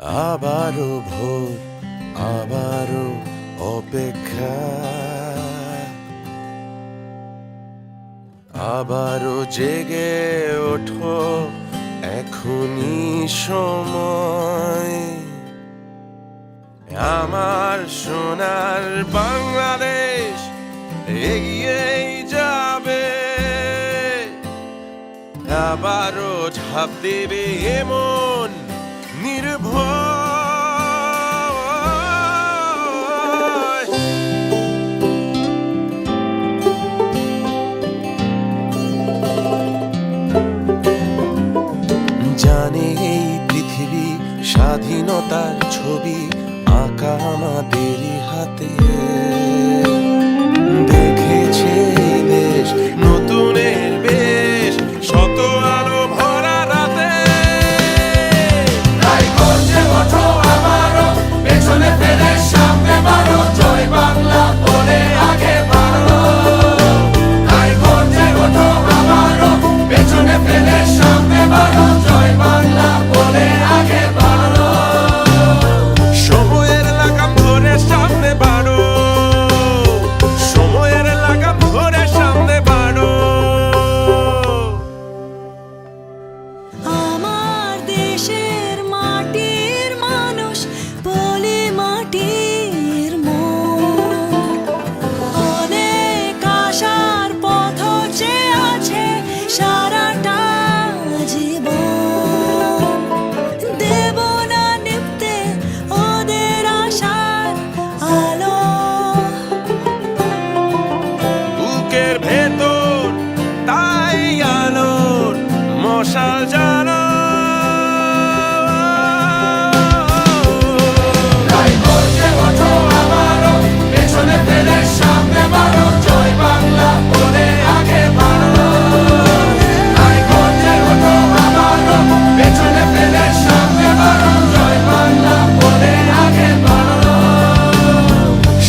আবারও ভোর, আবারও অপেক্ষা, আবারও জেগে ওঠো, এখনই সময়। আমার সোনার বাংলাদেশ এগিয়েই যাবে, আবারও ঝাঁপ দেবে এমন নির্ভয়। জানে এই পৃথিবী স্বাধীনতার ছবি আঁকা আমাদেরই হাতে, দেখেছে এই দেশ নতুনের বেশ, শত আলো ভরা রাতে। তাই গর্জে ওঠো আবারো, পেছনে ফেলে সামনে বাড়ো, জয় বাংলা বলে আগে বাড়ো। তাই গর্জে ওঠো আবারো, পেছনে ফেলে সামনে বাড়ো, জয় বাংলা বলে আগে বাড়ো। সময়ের লাগাম ধরে সামনে বাড়ো, সময়ের লাগাম ধরে সামনে বাড়ো। আমার দেশের মাটির মানুষ বলে মাটির মন, অনেক আশার পথ চেয়ে আছে সারাটা জীবন। দেব না নিভতে ওদের আশার আলো, বুকের ভেতর তাই আলোর মশাল জ্বালো। তাই গর্জে ওঠো আবারো, পেছনে ফেলে সামনে বাড়ো, জয় বাংলা বলে আগে বাড়ো। তাই গর্জে ওঠো আবারো, পেছনে ফেলে সামনে বাড়ো, জয় বাংলা বলে আগে বাড়ো।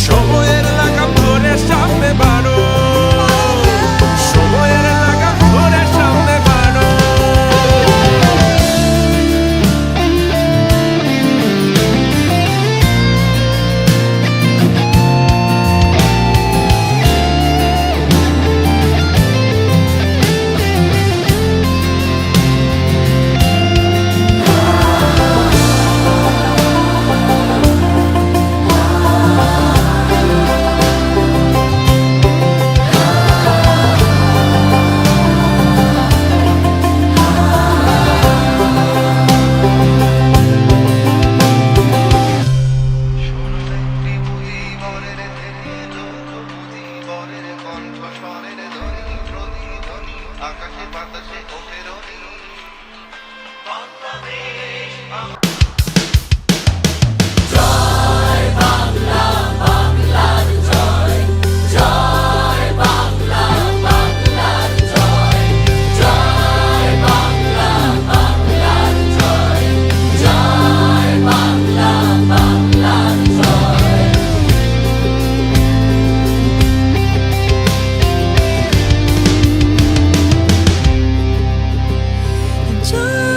সময়ের লাগাম ধরে সামনে বাড়ো, সময়ের লাগাম ধরে সামনে বাড়ো। আকাশে বাতাসে ওঠের জয়